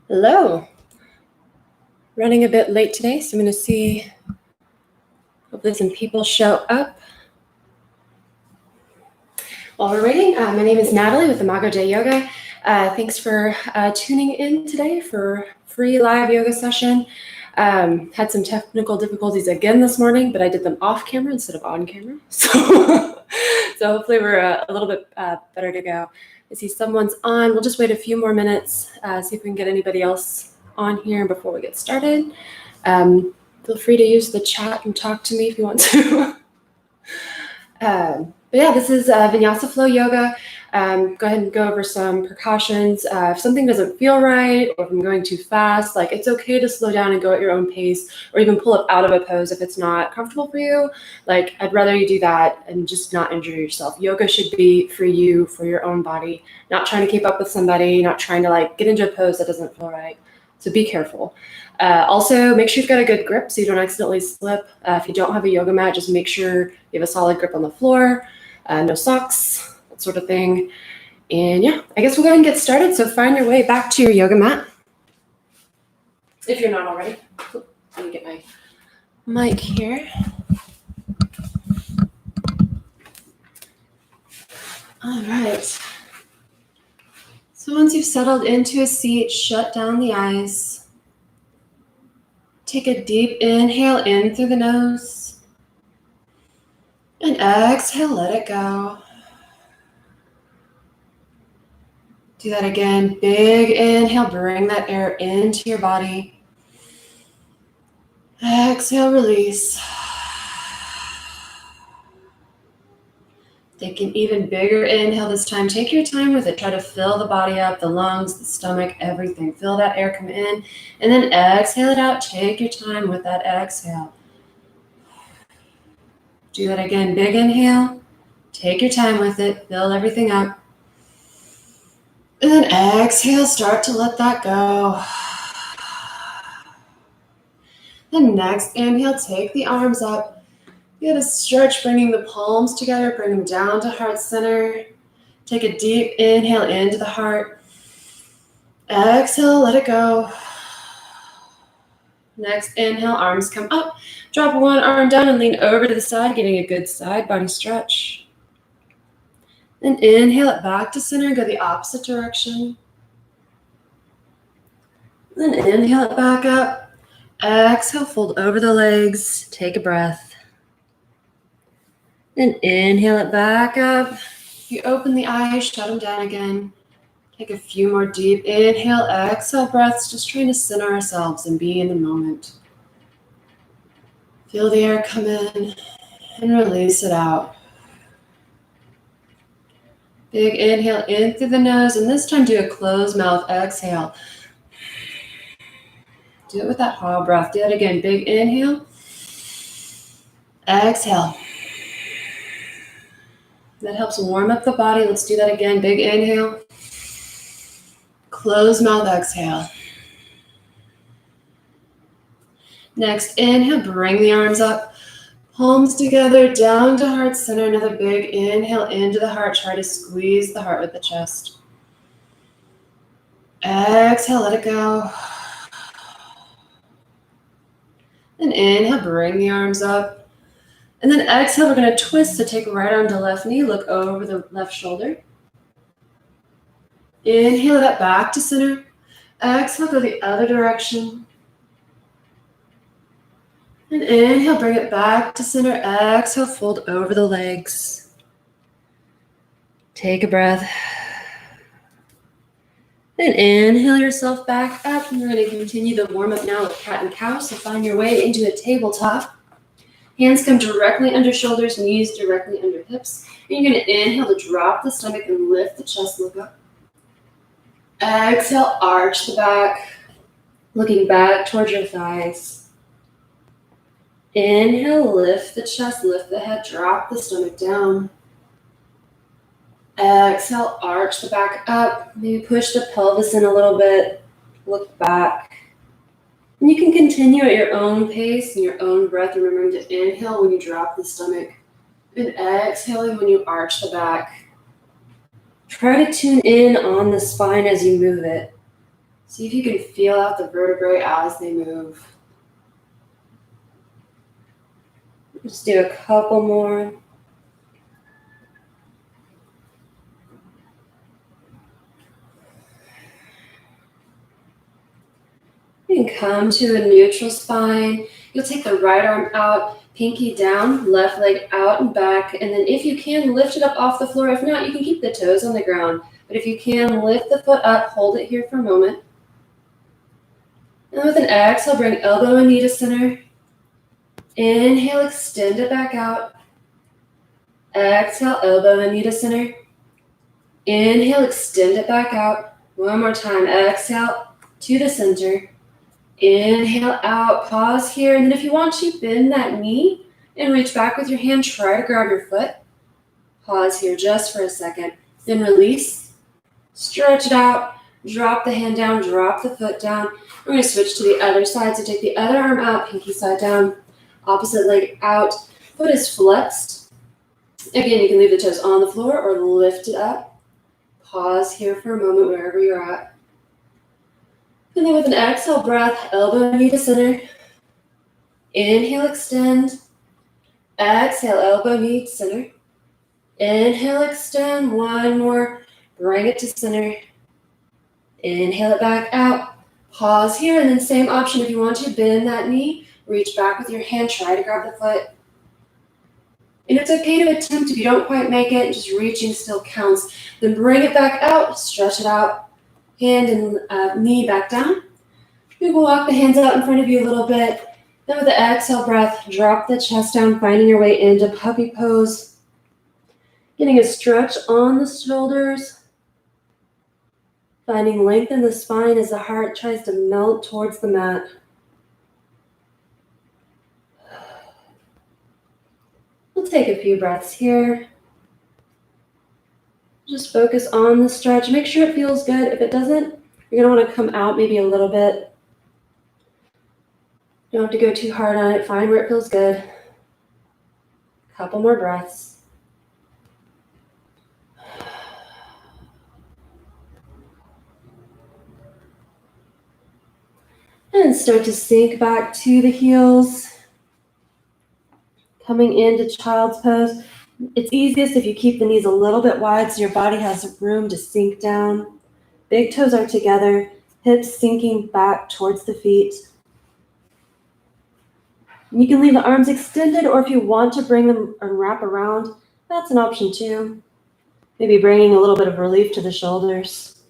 Hello. Running a bit late today, so I'm going to see. Hopefully some people show up. While we're waiting, my name is Natalie with Imago Day Yoga. Thanks for tuning in today for free live yoga session. Had some technical difficulties again this morning, but I did them off camera instead of on camera. So hopefully we're a little bit better to go. I see someone's on. We'll just wait a few more minutes, see if we can get anybody else on here before we get started. Feel free to use the chat and talk to me if you want to. But yeah, this is Vinyasa Flow Yoga. Go ahead and go over some precautions. If something doesn't feel right, or if I'm going too fast, it's okay to slow down and go at your own pace, or even pull up out of a pose if it's not comfortable for you. I'd rather you do that and just not injure yourself. Yoga should be for you, for your own body, not trying to keep up with somebody, not trying to get into a pose that doesn't feel right. So be careful. Also, make sure you've got a good grip so you don't accidentally slip. If you don't have a yoga mat, just make sure you have a solid grip on the floor, no socks, that sort of thing. And yeah, I guess we'll go ahead and get started. So find your way back to your yoga mat, if you're not already. Let me get my mic here. All right. So once you've settled into a seat, shut down the eyes. Take a deep inhale in through the nose. And exhale, let it go. Do that again. Big inhale, bring that air into your body. Exhale, release. Take an even bigger inhale this time. Take your time with it. Try to fill the body up, the lungs, the stomach, everything. Feel that air come in. And then exhale it out. Take your time with that exhale. Do that again. Big inhale. Take your time with it. Fill everything up. And then exhale. Start to let that go. Then next inhale. Take the arms up. You gotta stretch, bringing the palms together, bring them down to heart center. Take a deep inhale into the heart. Exhale, let it go. Next inhale, arms come up. Drop one arm down and lean over to the side, getting a good side body stretch. Then inhale it back to center, go the opposite direction. Then inhale it back up. Exhale, fold over the legs, take a breath. Then inhale it back up. You open the eyes, shut them down again. Take a few more deep inhale, exhale breaths, just trying to center ourselves and be in the moment. Feel the air come in and release it out. Big inhale in through the nose, and this time do a closed mouth exhale. Do it with that hollow breath. Do it again. Big inhale. Exhale. That helps warm up the body. Let's do that again. Big inhale. Close mouth exhale. Next inhale, bring the arms up. Palms together, down to heart center. Another big inhale into the heart. Try to squeeze the heart with the chest. Exhale, let it go. And inhale, bring the arms up. And then exhale, we're going to twist. So take right arm to left knee, look over the left shoulder. Inhale that back to center. Exhale, go the other direction. And inhale, bring it back to center. Exhale, fold over the legs. Take a breath. Then inhale yourself back up. And you're going to continue the warm up now with cat and cow. So find your way into a tabletop. Hands come directly under shoulders, knees directly under hips. And you're going to inhale to drop the stomach and lift the chest, look up. Exhale, arch the back, looking back towards your thighs. Inhale, lift the chest, lift the head, drop the stomach down. Exhale, arch the back up. Maybe push the pelvis in a little bit, look back. And you can continue at your own pace and your own breath, remembering to inhale when you drop the stomach and exhaling when you arch the back. Try to tune in on the spine as you move it. See if you can feel out the vertebrae as they move. Just do a couple more. You can come to a neutral spine. You'll take the right arm out, pinky down, left leg out and back. And then if you can, lift it up off the floor. If not, you can keep the toes on the ground. But if you can, lift the foot up, hold it here for a moment. And with an exhale, bring elbow and knee to center. Inhale, extend it back out. Exhale, elbow and knee to center. Inhale, extend it back out. One more time. Exhale to the center. Inhale out, pause here. And then if you want to, bend that knee and reach back with your hand. Try to grab your foot. Pause here just for a second. Then release. Stretch it out. Drop the hand down. Drop the foot down. We're going to switch to the other side. So take the other arm out, pinky side down. Opposite leg out. Foot is flexed. Again, you can leave the toes on the floor or lift it up. Pause here for a moment wherever you're at. And then with an exhale breath, elbow knee to center. Inhale, extend. Exhale, elbow knee to center. Inhale, extend. One more. Bring it to center. Inhale it back out. Pause here, and then same option if you want to. Bend that knee. Reach back with your hand. Try to grab the foot. And it's okay to attempt if you don't quite make it. Just reaching still counts. Then bring it back out. Stretch it out. Hand and knee back down. You can walk the hands out in front of you a little bit. Then with the exhale breath, drop the chest down, finding your way into puppy pose. Getting a stretch on the shoulders. Finding length in the spine as the heart tries to melt towards the mat. We'll take a few breaths here. Just focus on the stretch. Make sure it feels good. If it doesn't, you're going to want to come out maybe a little bit. You don't have to go too hard on it. Find where it feels good. Couple more breaths. And start to sink back to the heels. Coming into child's pose. It's easiest if you keep the knees a little bit wide so your body has room to sink down. Big toes are together, hips sinking back towards the feet. And you can leave the arms extended, or if you want to bring them and wrap around, that's an option too. Maybe bringing a little bit of relief to the shoulders.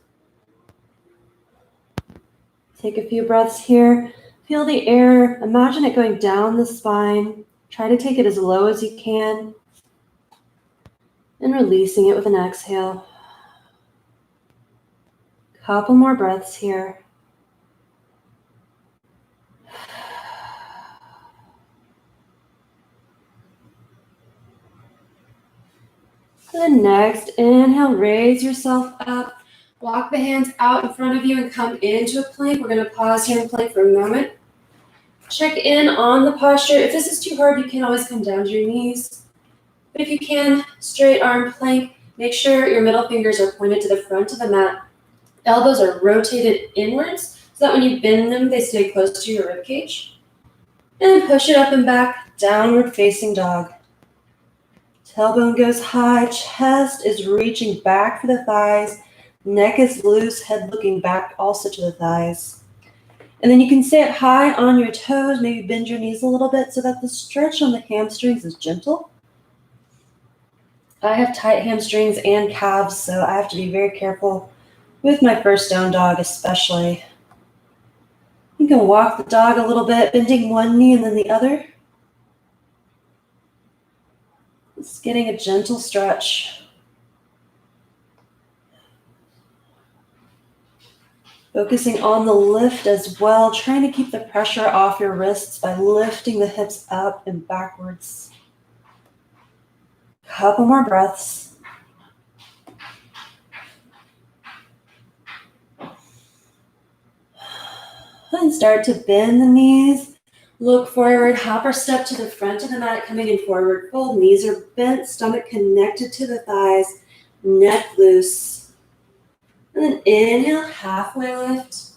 Take a few breaths here. Feel the air. Imagine it going down the spine. Try to take it as low as you can. And releasing it with an exhale. Couple more breaths here. Then next, inhale, raise yourself up. Walk the hands out in front of you and come into a plank. We're going to pause here and plank for a moment. Check in on the posture. If this is too hard, you can always come down to your knees. But if you can, straight arm plank. Make sure your middle fingers are pointed to the front of the mat. Elbows are rotated inwards so that when you bend them, they stay close to your ribcage. And then push it up and back, downward facing dog. Tailbone goes high, chest is reaching back for the thighs, neck is loose, head looking back also to the thighs. And then you can stay high on your toes, maybe bend your knees a little bit so that the stretch on the hamstrings is gentle. I have tight hamstrings and calves, so I have to be very careful with my first down dog especially. You can walk the dog a little bit, bending one knee and then the other. Just getting a gentle stretch. Focusing on the lift as well, trying to keep the pressure off your wrists by lifting the hips up and backwards. Couple more breaths. And start to bend the knees. Look forward, hop or step to the front of the mat, coming in forward fold. Knees are bent, stomach connected to the thighs, neck loose. And then inhale, halfway lift.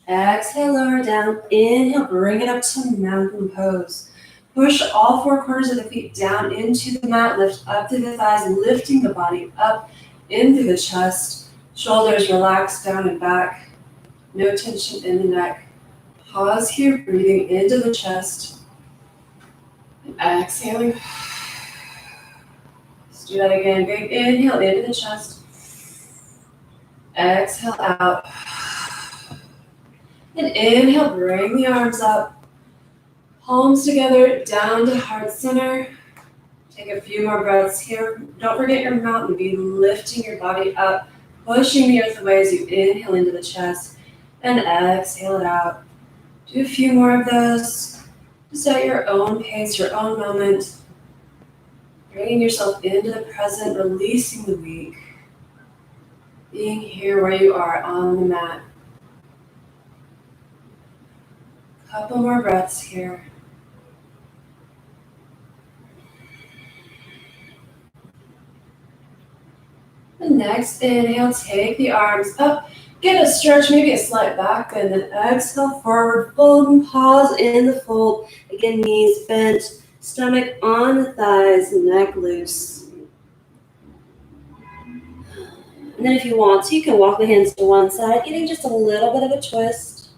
Exhale, lower down. Inhale, bring it up to mountain pose. Push all four corners of the feet down into the mat. Lift up through the thighs, lifting the body up in through the chest. Shoulders relax down and back. No tension in the neck. Pause here, breathing into the chest. And exhaling. Let's do that again. Big inhale into the chest. Exhale out. And inhale, bring the arms up. Palms together, down to heart center. Take a few more breaths here. Don't forget your mountain. Be lifting your body up, pushing the earth away as you inhale into the chest and exhale it out. Do a few more of those. Just at your own pace, your own moment. Bringing yourself into the present, releasing the week. Being here where you are on the mat. Couple more breaths here. And next, inhale, take the arms up. Get a stretch, maybe a slight back bend, and then exhale, forward fold and pause in the fold. Again, knees bent, stomach on the thighs, neck loose. And then if you want to, you can walk the hands to one side, getting just a little bit of a twist.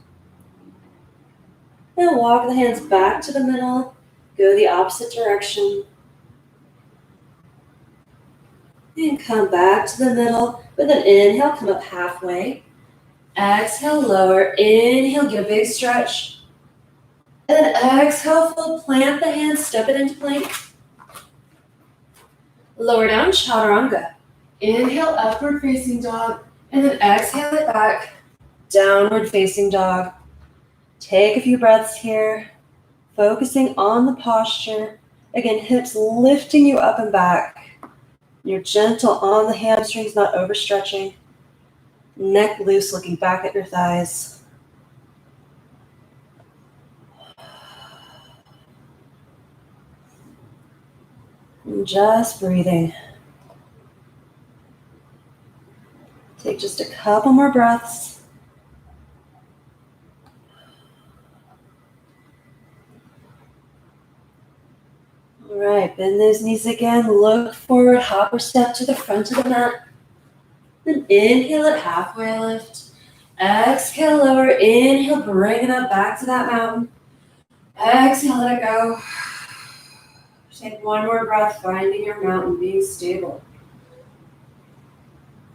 Then walk the hands back to the middle, go the opposite direction. And come back to the middle with an inhale, come up halfway. Exhale, lower. Inhale, get a big stretch. And then exhale, fold, plant the hands, step it into plank. Lower down, chaturanga. Inhale, upward facing dog. And then exhale it back, downward facing dog. Take a few breaths here, focusing on the posture. Again, hips lifting you up and back. You're gentle on the hamstrings, not overstretching. Neck loose, looking back at your thighs. And just breathing. Take just a couple more breaths. All right, bend those knees again. Look forward, hop or step to the front of the mat. Then inhale it, halfway lift. Exhale, lower. Inhale, bring it up back to that mountain. Exhale, let it go. Take one more breath, finding your mountain, being stable.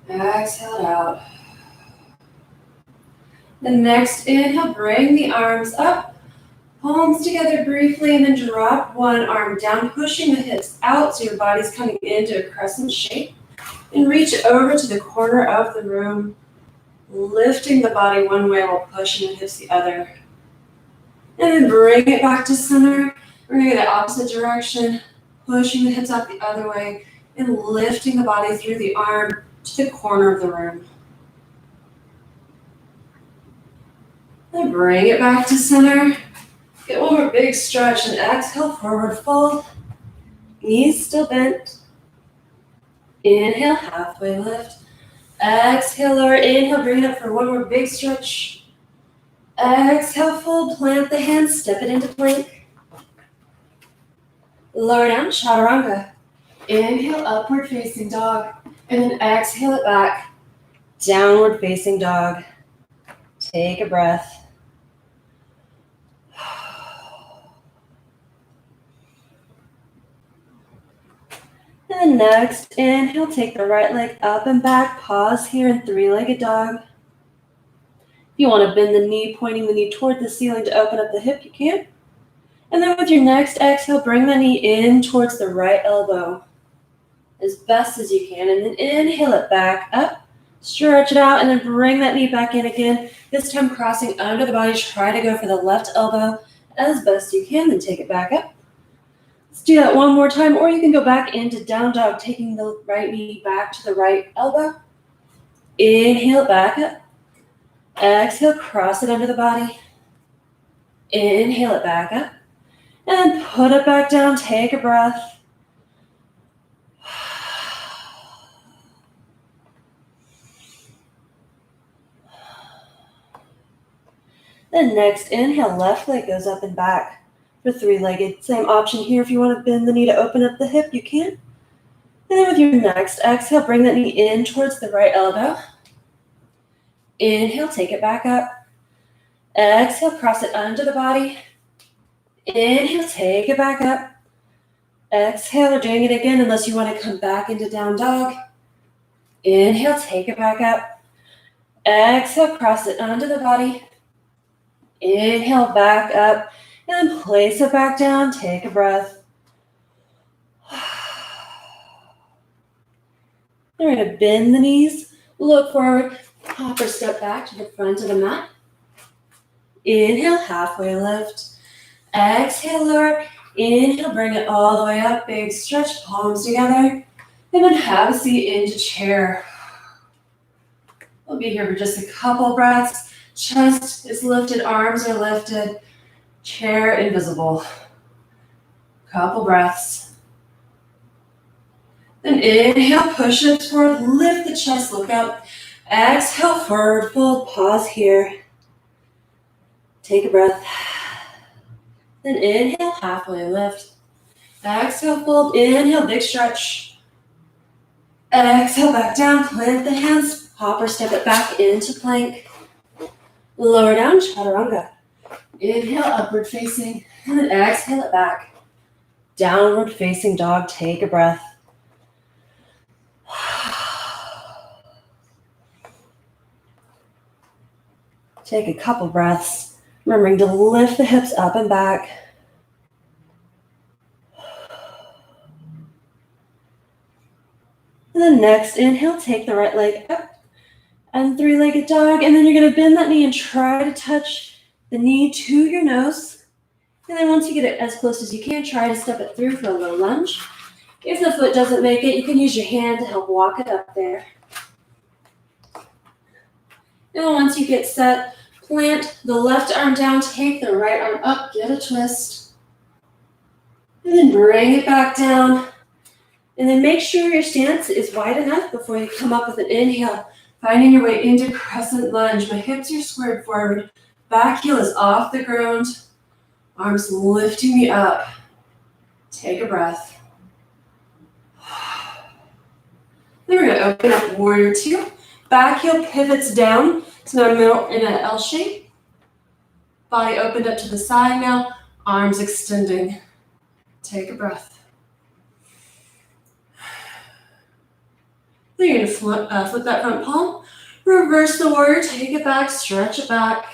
Exhale it out. The next inhale, bring the arms up. Palms together briefly, and then drop one arm down, pushing the hips out so your body's coming into a crescent shape. And reach over to the corner of the room, lifting the body one way while pushing the hips the other. And then bring it back to center. We're going to go the opposite direction, pushing the hips out the other way, and lifting the body through the arm to the corner of the room. Then bring it back to center. Get one more big stretch and exhale, forward fold. Knees still bent. Inhale, halfway lift. Exhale, lower. Inhale, bring it up for one more big stretch. Exhale, fold, plant the hands, step it into plank. Lower down, chaturanga. Inhale, upward facing dog. And then exhale it back. Downward facing dog. Take a breath. And next, inhale, take the right leg up and back. Pause here in three-legged dog. If you want to bend the knee, pointing the knee toward the ceiling to open up the hip, you can. And then with your next exhale, bring the knee in towards the right elbow as best as you can. And then inhale it back up, stretch it out, and then bring that knee back in again. This time crossing under the body, try to go for the left elbow as best you can, then take it back up. Let's do that one more time, or you can go back into down dog, taking the right knee back to the right elbow. Inhale, back up. Exhale, cross it under the body. Inhale it back up. And put it back down, take a breath. Then next, inhale, left leg goes up and back for three-legged. Same option here. If you want to bend the knee to open up the hip, you can. And then with your next exhale, bring that knee in towards the right elbow. Inhale, take it back up. Exhale, cross it under the body. Inhale, take it back up. Exhale, we're doing it again unless you want to come back into down dog. Inhale, take it back up. Exhale, cross it under the body. Inhale, back up. And then place it back down. Take a breath. We're going to bend the knees. Look forward. Hop or step back to the front of the mat. Inhale, halfway lift. Exhale, lower. Inhale, bring it all the way up. Big stretch, palms together. And then have a seat into chair. We'll be here for just a couple breaths. Chest is lifted, arms are lifted. Chair invisible. Couple breaths. Then inhale, push it forward, lift the chest, look up. Exhale, forward fold, pause here. Take a breath. Then inhale, halfway lift. Exhale, fold, inhale, big stretch. Exhale, back down, plant the hands, hop or step it back into plank. Lower down, chaturanga. Inhale, upward facing, and then exhale it back. Downward facing dog, take a breath. Take a couple breaths, remembering to lift the hips up and back. And then next, inhale, take the right leg up and three-legged dog. And then you're going to bend that knee and try to touch the knee to your nose. And then once you get it as close as you can, try to step it through for a low lunge. If the foot doesn't make it, you can use your hand to help walk it up there. And then once you get set, plant the left arm down, take the right arm up, get a twist. And then bring it back down. And then make sure your stance is wide enough before you come up with an inhale. Finding your way into crescent lunge. My hips are squared forward. Back heel is off the ground. Arms lifting me up. Take a breath. Then we're going to open up warrior two. Back heel pivots down. So now middle in an L shape. Body opened up to the side now. Arms extending. Take a breath. Then you're going to flip that front palm. Reverse the warrior. Take it back. Stretch it back.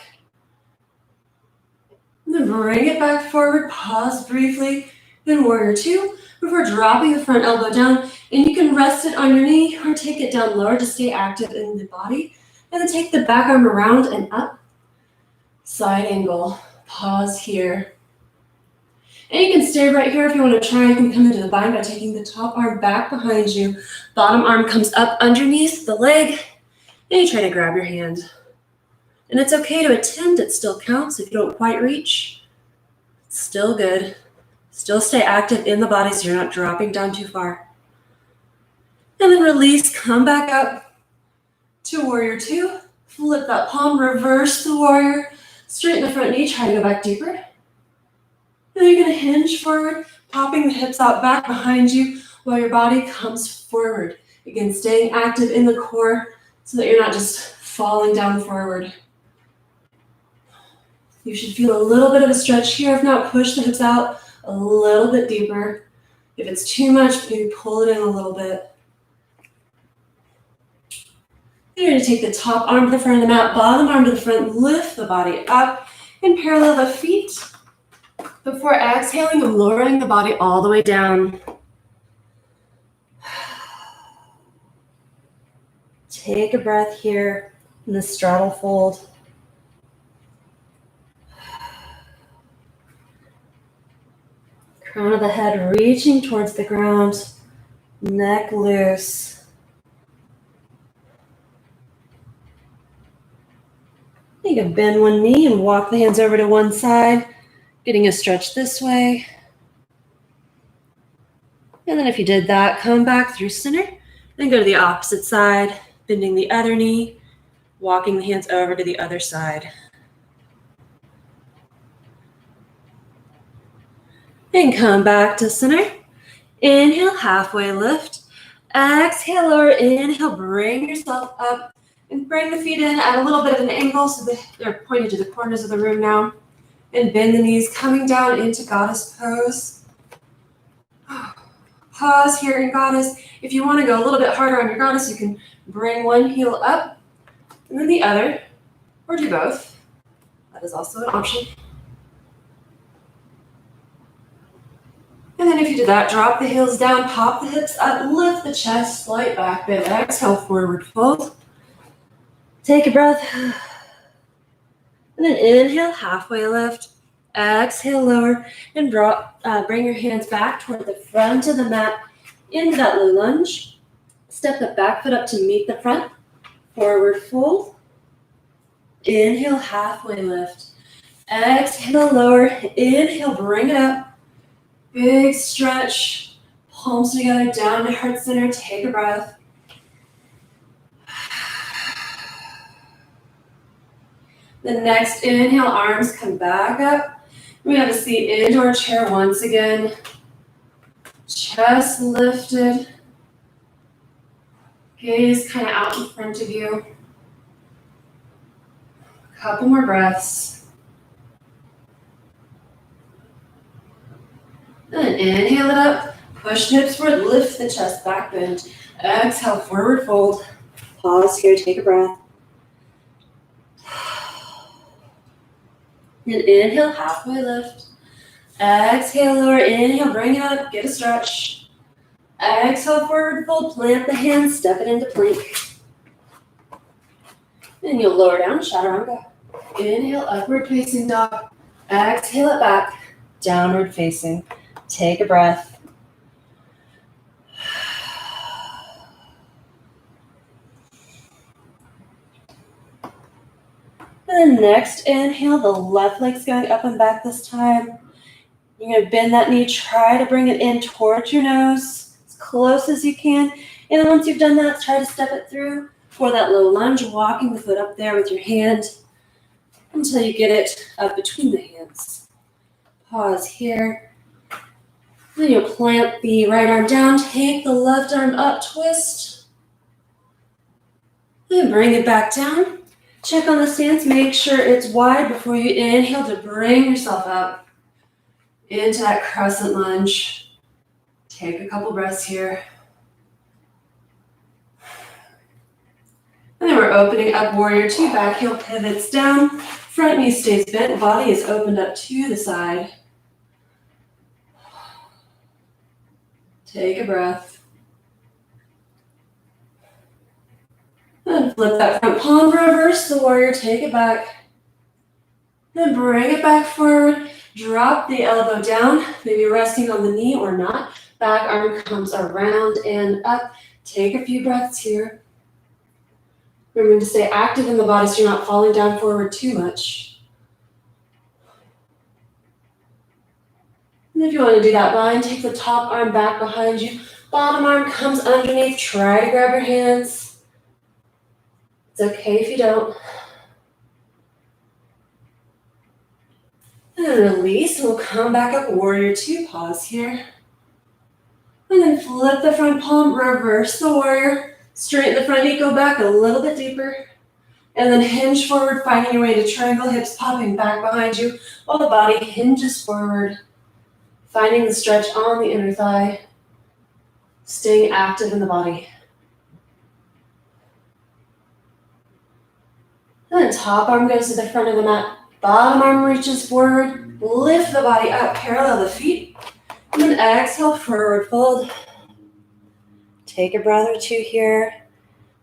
And then bring it back forward. Pause briefly. Then warrior two. Before dropping the front elbow down. And you can rest it on your knee or take it down lower to stay active in the body. And then take the back arm around and up. Side angle. Pause here. And you can stay right here if you want to try. You can come into the bind by taking the top arm back behind you. Bottom arm comes up underneath the leg. And you try to grab your hand. And it's okay to attempt. It still counts if you don't quite reach. It's still good. Still stay active in the body so you're not dropping down too far. And then release. Come back up to warrior two. Flip that palm. Reverse the warrior. Straighten the front knee. Try to go back deeper. And then you're going to hinge forward, popping the hips out back behind you while your body comes forward. Again, staying active in the core so that you're not just falling down forward. You should feel a little bit of a stretch here. If not, push the hips out a little bit deeper. If it's too much, maybe pull it in a little bit. You're going to take the top arm to the front of the mat, bottom arm to the front, lift the body up and parallel the feet. Before exhaling, I'm lowering the body all the way down. Take a breath here in the straddle fold. Crown of the head reaching towards the ground, neck loose. You can bend one knee and walk the hands over to one side. Getting a stretch this way. And then if you did that, come back through center and go to the opposite side, bending the other knee, walking the hands over to the other side. And come back to center. Inhale, halfway lift. Exhale, lower. Inhale, bring yourself up and bring the feet in at a little bit of an angle so they're pointed to the corners of the room now. And bend the knees, coming down into goddess pose. Pause here in goddess. If you want to go a little bit harder on your goddess, you can bring one heel up and then the other, or do both. That is also an option. And then if you do that, drop the heels down, pop the hips up, lift the chest, slight back bend. Exhale, forward fold. Take a breath. And then inhale, halfway lift. Exhale, lower, and bring your hands back toward the front of the mat into that low lunge. Step the back foot up to meet the front. Forward fold. Inhale, halfway lift. Exhale, lower. Inhale, bring it up. Big stretch. Palms together, down to heart center. Take a breath. The next inhale, arms come back up. We have a seat into our chair once again. Chest lifted. Gaze kind of out in front of you. A couple more breaths. And inhale it up. Push hips forward, lift the chest back bend. Exhale, forward fold. Pause here, take a breath. And inhale, halfway lift. Exhale, lower. Inhale, bring it up, get a stretch. Exhale, forward fold, plant the hands, step it into plank. And you'll lower down, chaturanga. Inhale, upward facing dog. Exhale it back, downward facing. Take a breath. And then next inhale, the left leg's going up and back this time. You're going to bend that knee, try to bring it in towards your nose, as close as you can. And then once you've done that, try to step it through for that low lunge, walking the foot up there with your hand until you get it up between the hands. Pause here. Then you'll plant the right arm down, take the left arm up, twist. Then bring it back down. Check on the stance, make sure it's wide before you inhale to bring yourself up into that crescent lunge. Take a couple breaths here. And then we're opening up warrior two, back heel pivots down, front knee stays bent, body is opened up to the side. Take a breath. Then flip that front palm, reverse the warrior, take it back. Then bring it back forward, drop the elbow down, maybe resting on the knee or not. Back arm comes around and up. Take a few breaths here. Remember to stay active in the body so you're not falling down forward too much. And if you want to do that bind, take the top arm back behind you. Bottom arm comes underneath. Try to grab your hands. It's okay if you don't. And release, and we'll come back up, warrior two, pause here. And then flip the front palm, reverse the warrior, straighten the front knee, go back a little bit deeper. And then hinge forward, finding your way to triangle, hips popping back behind you, while the body hinges forward, finding the stretch on the inner thigh, staying active in the body. And then top arm goes to the front of the mat, bottom arm reaches forward, lift the body up, parallel the feet, and then exhale, forward fold. Take a breath or two here,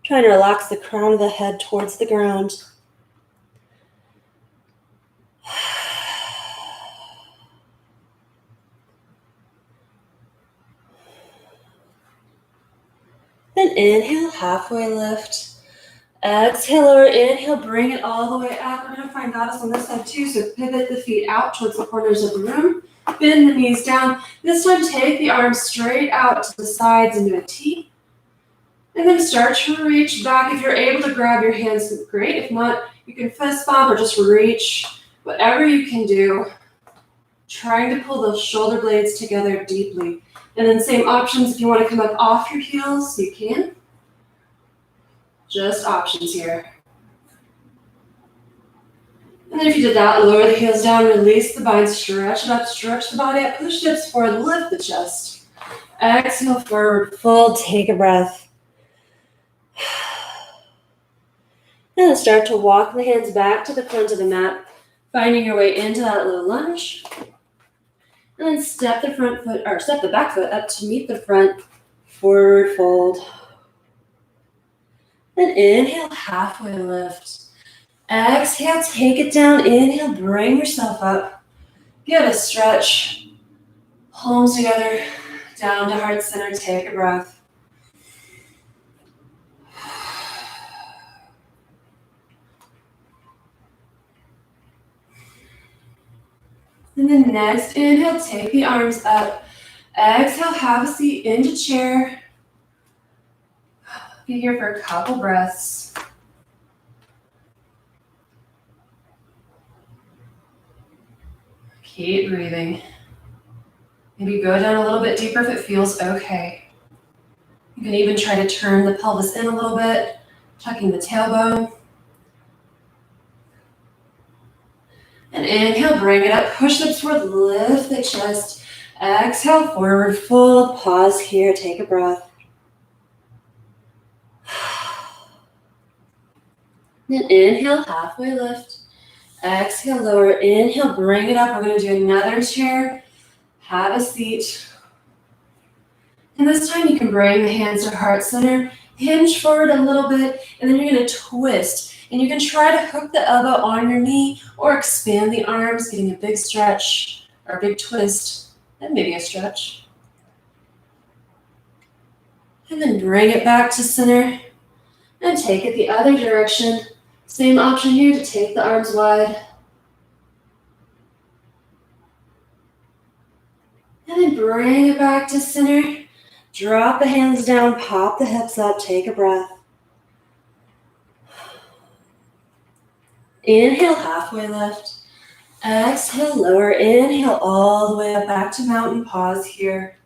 trying to relax the crown of the head towards the ground. Then inhale, halfway lift. Exhale, lower, inhale, bring it all the way up. We're going to find goddess on this side too, so pivot the feet out towards the corners of the room. Bend the knees down. This time, take the arms straight out to the sides into a T. And then start to reach back. If you're able to grab your hands, great. If not, you can fist bump or just reach. Whatever you can do. trying to pull those shoulder blades together deeply. And then same options if you want to come up off your heels, you can. Just options here. And then if you did that, lower the heels down, release the bind, stretch it up, stretch the body up, push hips forward, lift the chest. Exhale forward, fold, take a breath. And then start to walk the hands back to the front of the mat, finding your way into that low lunge. And then step the back foot up to meet the front, forward fold. And inhale, halfway lift. Exhale, take it down. Inhale, bring yourself up. Give it a stretch. Palms together, down to heart center. Take a breath. And then next, inhale, take the arms up. Exhale, have a seat into chair. Be here for a couple breaths. Keep breathing. Maybe go down a little bit deeper if it feels okay. You can even try to turn the pelvis in a little bit, tucking the tailbone. And inhale, bring it up, push hips forward, lift the chest. Exhale, forward fold, pause here, take a breath. Then inhale, halfway lift. Exhale, lower, inhale, bring it up. We're gonna do another chair. Have a seat. And this time you can bring the hands to heart center, hinge forward a little bit, and then you're gonna twist. And you can try to hook the elbow on your knee or expand the arms, getting a big stretch or a big twist, and maybe a stretch. And then bring it back to center and take it the other direction. Same option here to take the arms wide. And then bring it back to center. Drop the hands down, pop the hips up, take a breath. Inhale, halfway lift. Exhale, lower. Inhale, all the way up back to mountain. Pause here.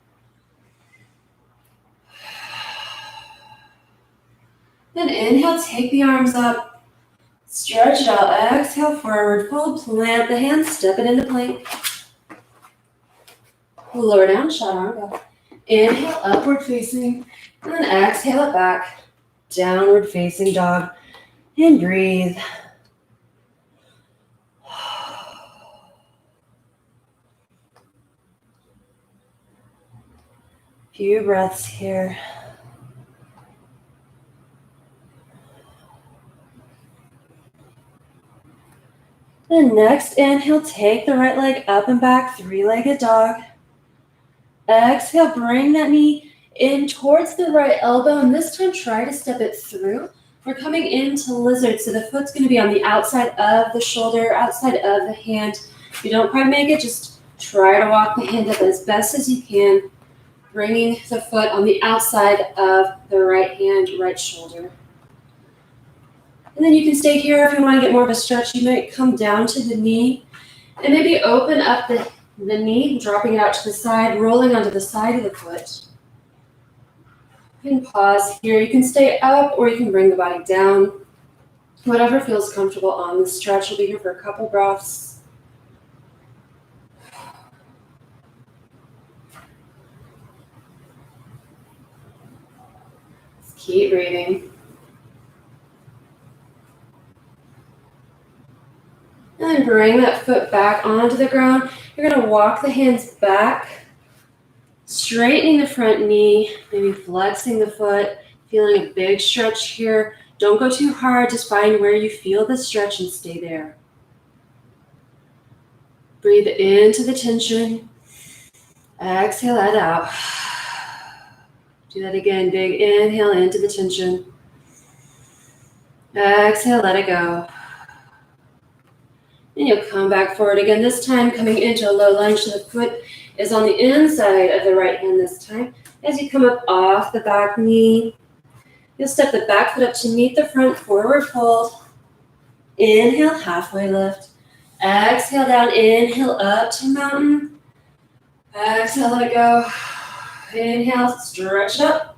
Then inhale, take the arms up. Stretch it out. Exhale, forward fold. Plant the hands, step it into plank. Lower down, chaturanga. Inhale, upward facing. And then exhale it back. Downward facing dog. And breathe. Few breaths here. Then next inhale, take the right leg up and back, three-legged dog. Exhale, bring that knee in towards the right elbow, and this time try to step it through. We're coming into lizard, so the foot's going to be on the outside of the shoulder, outside of the hand. If you don't quite make it, just try to walk the hand up as best as you can, bringing the foot on the outside of the right hand, right shoulder. And then you can stay here if you want to get more of a stretch. You might come down to the knee and maybe open up the knee, dropping it out to the side, rolling onto the side of the foot. And pause here. You can stay up or you can bring the body down. Whatever feels comfortable on the stretch. We'll be here for a couple breaths. Just keep breathing. And then bring that foot back onto the ground. You're going to walk the hands back, straightening the front knee, maybe flexing the foot, feeling a big stretch here. Don't go too hard, just find where you feel the stretch and stay there. Breathe into the tension. Exhale that out. Do that again, big inhale into the tension. Exhale, let it go. And you'll come back forward again, this time coming into a low lunge, so the foot is on the inside of the right hand this time. As you come up off the back knee, you'll step the back foot up to meet the front, forward fold. Inhale, halfway lift. Exhale down, inhale up to mountain. Exhale, let it go. Inhale, stretch it up.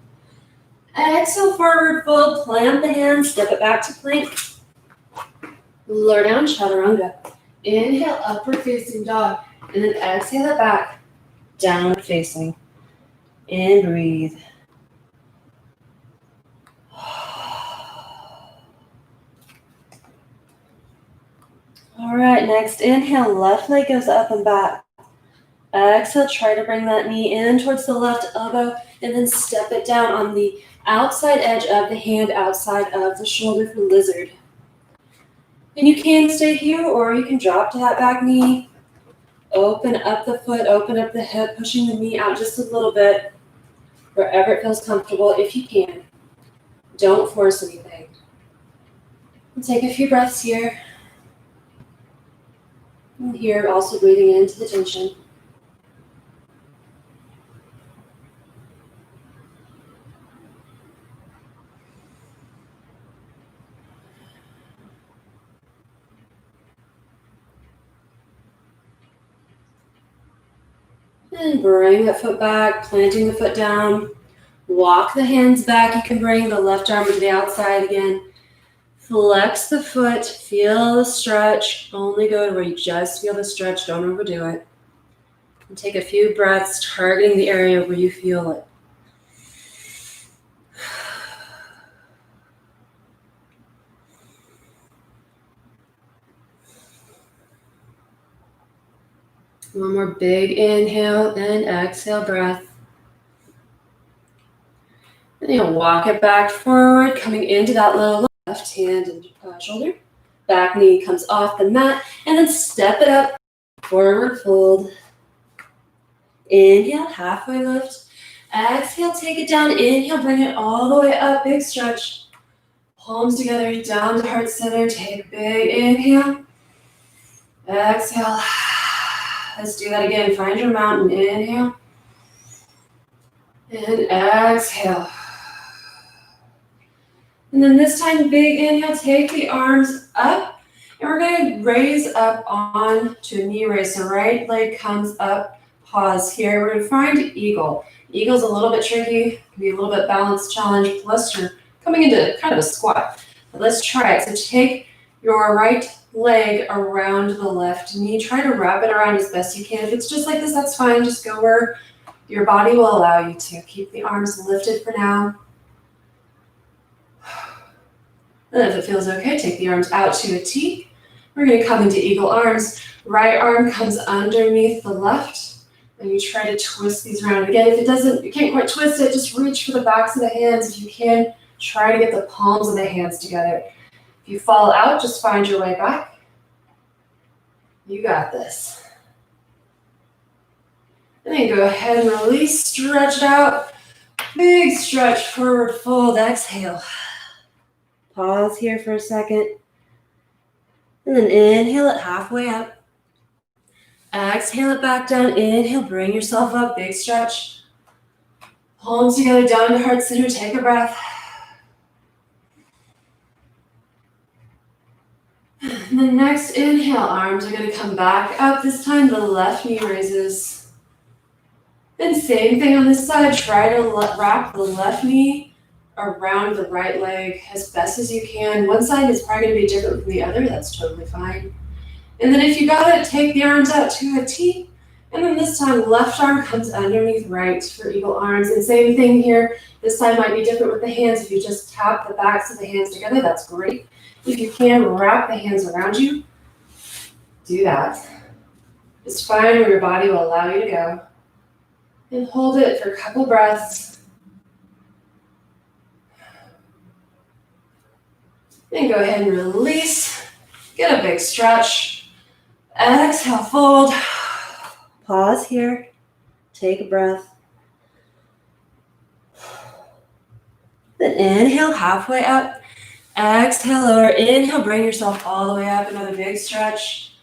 Exhale, forward fold, plant the hands, step it back to plank. Lower down, chaturanga. Inhale, upward facing dog. And then exhale it back, downward facing. And breathe. All right, next inhale, left leg goes up and back. Exhale, try to bring that knee in towards the left elbow and then step it down on the outside edge of the hand, outside of the shoulder for lizard. And you can stay here or you can drop to that back knee. Open up the foot, open up the hip, pushing the knee out just a little bit, wherever it feels comfortable if you can. Don't force anything. And take a few breaths here. And here, also breathing into the tension. And bring that foot back, planting the foot down. Walk the hands back. You can bring the left arm to the outside again. Flex the foot, feel the stretch. Only go to where you just feel the stretch, don't overdo it. And take a few breaths, targeting the area where you feel it. One more big inhale and exhale breath. And you'll walk it back forward, coming into that low left hand and shoulder. Back knee comes off the mat, and then step it up, forward fold. Inhale, halfway lift. Exhale, take it down. Inhale, bring it all the way up, big stretch. Palms together, down to heart center. Take a big inhale. Exhale. Let's do that again. Find your mountain. Inhale. And exhale. And then this time, big inhale, take the arms up. And we're going to raise up on to a knee raise. So right leg comes up, pause here. We're going to find eagle. Eagle's a little bit tricky. Can be a little bit balance challenge. Plus you're coming into kind of a squat. But let's try it. So take your right leg around the left knee. Try to wrap it around as best you can. If it's just like this, that's fine. Just go where your body will allow you to. Keep the arms lifted for now. And if it feels okay, take the arms out to a T. We're going to come into eagle arms. Right arm comes underneath the left. And you try to twist these around. Again, if it doesn't, you can't quite twist it, just reach for the backs of the hands. If you can, try to get the palms of the hands together. If you fall out, just find your way back. You got this. And then go ahead and release, stretch it out. Big stretch, forward fold, exhale. Pause here for a second. And then inhale it halfway up. Exhale it back down. Inhale, bring yourself up, big stretch. Palms together, down to heart center, take a breath. And the next inhale, arms are going to come back up. This time the left knee raises. And same thing on this side. Try to wrap the left knee around the right leg as best as you can. One side is probably going to be different from the other. That's totally fine. And then if you got it, take the arms out to a T. And then this time, left arm comes underneath right for eagle arms. And same thing here. This time might be different with the hands. If you just tap the backs of the hands together, that's great. If you can, wrap the hands around you. Do that. Just find where your body will allow you to go. And hold it for a couple breaths. Then go ahead and release. Get a big stretch. Exhale, fold. Pause here. Take a breath. Then inhale, halfway up. Exhale, lower. Inhale, bring yourself all the way up. Another big stretch.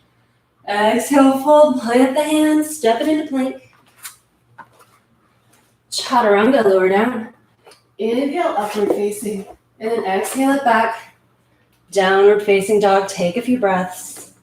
Exhale, fold. Plant the hands. Step it into plank. Chaturanga, lower down. Inhale, upward facing. And then exhale it back. Downward facing dog. Take a few breaths.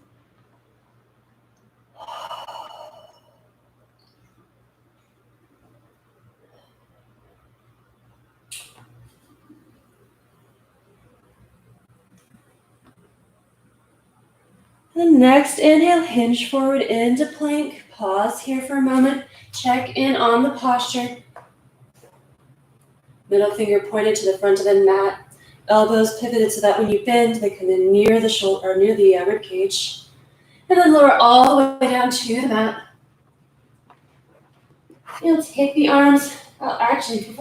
The next inhale, hinge forward into plank. Pause here for a moment. Check in on the posture. Middle finger pointed to the front of the mat. Elbows pivoted so that when you bend, they come in near the shoulder or near the rib cage. And then lower all the way down to the mat. You'll take the arms, actually,